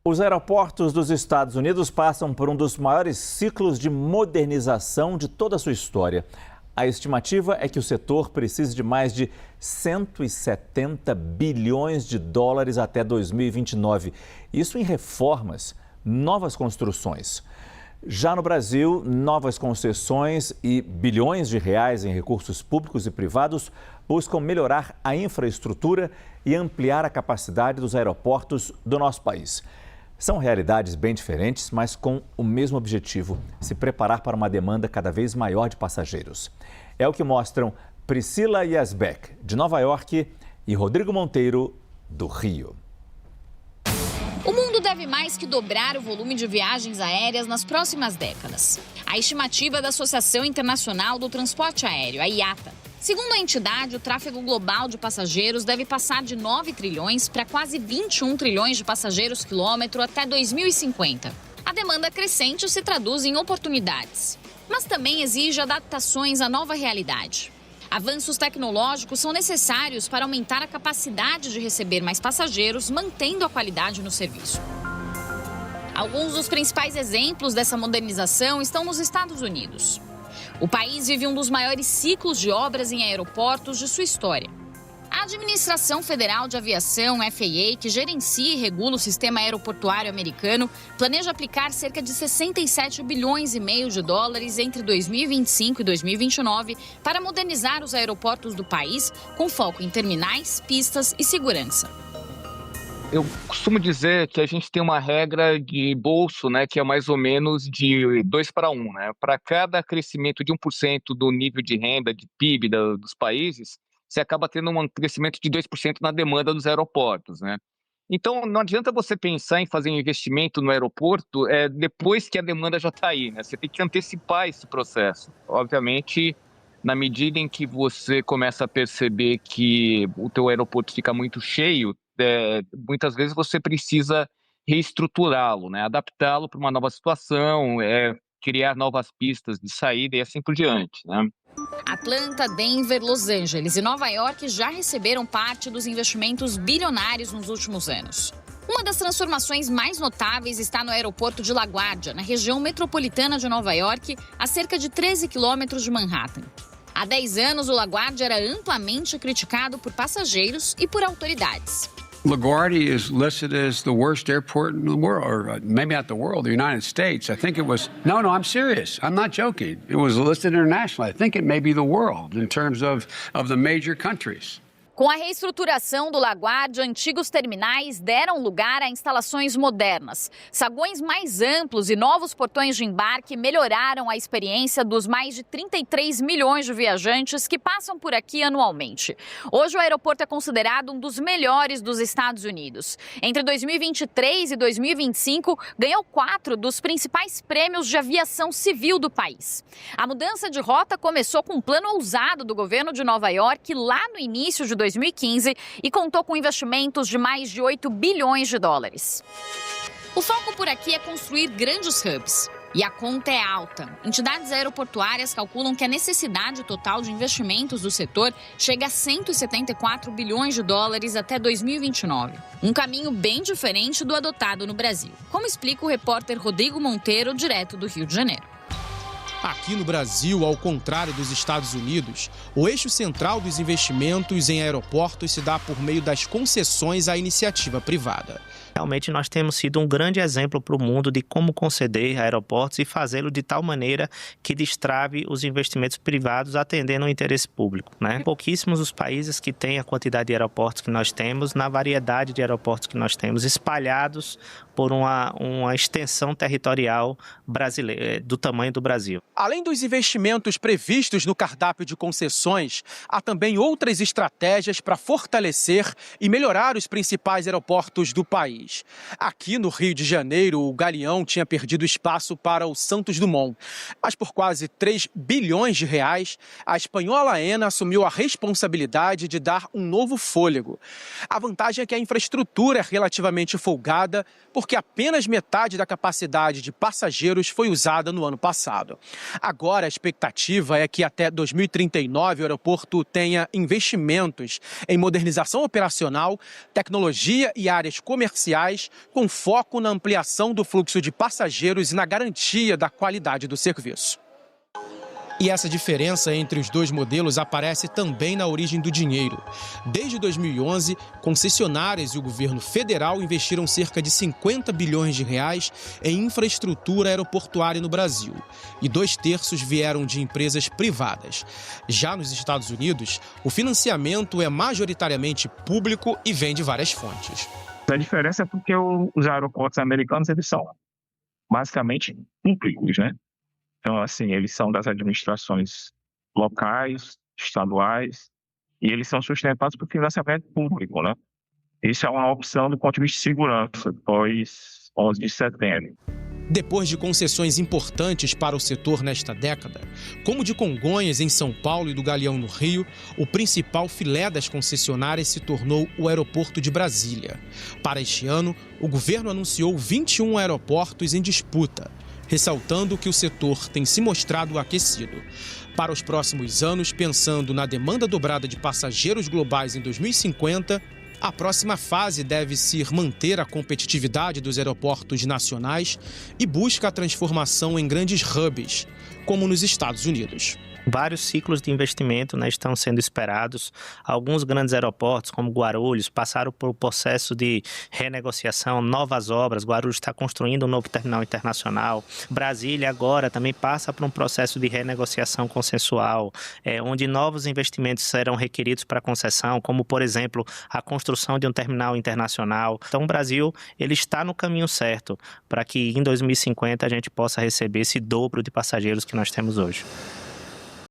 Os aeroportos dos Estados Unidos passam por um dos maiores ciclos de modernização de toda a sua história. A estimativa é que o setor precise de mais de 170 bilhões de dólares até 2029. Isso em reformas, novas construções. Já no Brasil, novas concessões e bilhões de reais em recursos públicos e privados buscam melhorar a infraestrutura e ampliar a capacidade dos aeroportos do nosso país. São realidades bem diferentes, mas com o mesmo objetivo: se preparar para uma demanda cada vez maior de passageiros. É o que mostram Priscila Yazbek, de Nova York, e Rodrigo Monteiro, do Rio. O mundo deve mais que dobrar o volume de viagens aéreas nas próximas décadas. A estimativa da Associação Internacional do Transporte Aéreo, a IATA. Segundo a entidade, o tráfego global de passageiros deve passar de 9 trilhões para quase 21 trilhões de passageiros quilômetro até 2050. A demanda crescente se traduz em oportunidades, mas também exige adaptações à nova realidade. Avanços tecnológicos são necessários para aumentar a capacidade de receber mais passageiros, mantendo a qualidade no serviço. Alguns dos principais exemplos dessa modernização estão nos Estados Unidos. O país vive um dos maiores ciclos de obras em aeroportos de sua história. A Administração Federal de Aviação, FAA, que gerencia e regula o sistema aeroportuário americano, planeja aplicar cerca de 67 bilhões e meio de dólares entre 2025 e 2029 para modernizar os aeroportos do país, com foco em terminais, pistas e segurança. Eu costumo dizer que a gente tem uma regra de bolso, né, que é mais ou menos de 2 para 1, né? Para cada crescimento de 1% do nível de renda, de PIB dos países, você acaba tendo um crescimento de 2% na demanda dos aeroportos, né? Então, não adianta você pensar em fazer um investimento no aeroporto depois que a demanda já está aí, né? Você tem que antecipar esse processo. Obviamente, na medida em que você começa a perceber que o teu aeroporto fica muito cheio, muitas vezes você precisa reestruturá-lo, né? Adaptá-lo para uma nova situação, criar novas pistas de saída e assim por diante, né? Atlanta, Denver, Los Angeles e Nova York já receberam parte dos investimentos bilionários nos últimos anos. Uma das transformações mais notáveis está no aeroporto de LaGuardia, na região metropolitana de Nova York, a cerca de 13 quilômetros de Manhattan. Há 10 anos, o LaGuardia era amplamente criticado por passageiros e por autoridades. LaGuardia is listed as the worst airport in the world, or maybe not the world, the United States. I think it was, no, I'm serious. I'm not joking. It was listed internationally. I think it may be the world in terms of the major countries. Com a reestruturação do LaGuardia, antigos terminais deram lugar a instalações modernas. Saguões mais amplos e novos portões de embarque melhoraram a experiência dos mais de 33 milhões de viajantes que passam por aqui anualmente. Hoje o aeroporto é considerado um dos melhores dos Estados Unidos. Entre 2023 e 2025, ganhou 4 dos principais prêmios de aviação civil do país. A mudança de rota começou com um plano ousado do governo de Nova York lá no início de 2015 e contou com investimentos de mais de 8 bilhões de dólares. O foco por aqui é construir grandes hubs. E a conta é alta. Entidades aeroportuárias calculam que a necessidade total de investimentos do setor chega a 174 bilhões de dólares até 2029. Um caminho bem diferente do adotado no Brasil, como explica o repórter Rodrigo Monteiro, direto do Rio de Janeiro. Aqui no Brasil, ao contrário dos Estados Unidos, o eixo central dos investimentos em aeroportos se dá por meio das concessões à iniciativa privada. Realmente nós temos sido um grande exemplo para o mundo de como conceder aeroportos e fazê-lo de tal maneira que destrave os investimentos privados atendendo o interesse público, né? Pouquíssimos os países que têm a quantidade de aeroportos que nós temos, na variedade de aeroportos que nós temos, espalhados por uma extensão territorial brasileira, do tamanho do Brasil. Além dos investimentos previstos no cardápio de concessões, há também outras estratégias para fortalecer e melhorar os principais aeroportos do país. Aqui no Rio de Janeiro, o Galeão tinha perdido espaço para o Santos Dumont. Mas por quase 3 bilhões de reais, a espanhola AENA assumiu a responsabilidade de dar um novo fôlego. A vantagem é que a infraestrutura é relativamente folgada, porque apenas metade da capacidade de passageiros foi usada no ano passado. Agora, a expectativa é que até 2039 o aeroporto tenha investimentos em modernização operacional, tecnologia e áreas comerciais comerciais, com foco na ampliação do fluxo de passageiros e na garantia da qualidade do serviço. E essa diferença entre os dois modelos aparece também na origem do dinheiro. Desde 2011, concessionárias e o governo federal investiram cerca de 50 bilhões de reais em infraestrutura aeroportuária no Brasil. E 2/3 vieram de empresas privadas. Já nos Estados Unidos, o financiamento é majoritariamente público e vem de várias fontes. A diferença é porque os aeroportos americanos, eles são basicamente públicos, né? Então, assim, eles são das administrações locais, estaduais, e eles são sustentados por financiamento público, né? Isso é uma opção do ponto de vista de segurança, após 11 de setembro. Depois de concessões importantes para o setor nesta década, como de Congonhas, em São Paulo, e do Galeão, no Rio, o principal filé das concessionárias se tornou o aeroporto de Brasília. Para este ano, o governo anunciou 21 aeroportos em disputa, ressaltando que o setor tem se mostrado aquecido. Para os próximos anos, pensando na demanda dobrada de passageiros globais em 2050, a próxima fase deve ser manter a competitividade dos aeroportos nacionais e busca a transformação em grandes hubs, como nos Estados Unidos. Vários ciclos de investimento, né, estão sendo esperados. Alguns grandes aeroportos, como Guarulhos, passaram por um processo de renegociação, novas obras. Guarulhos está construindo um novo terminal internacional. Brasília agora também passa por um processo de renegociação consensual, onde novos investimentos serão requeridos para concessão, como, por exemplo, a construção de um terminal internacional. Então, o Brasil ele está no caminho certo para que em 2050 a gente possa receber esse dobro de passageiros que nós temos hoje.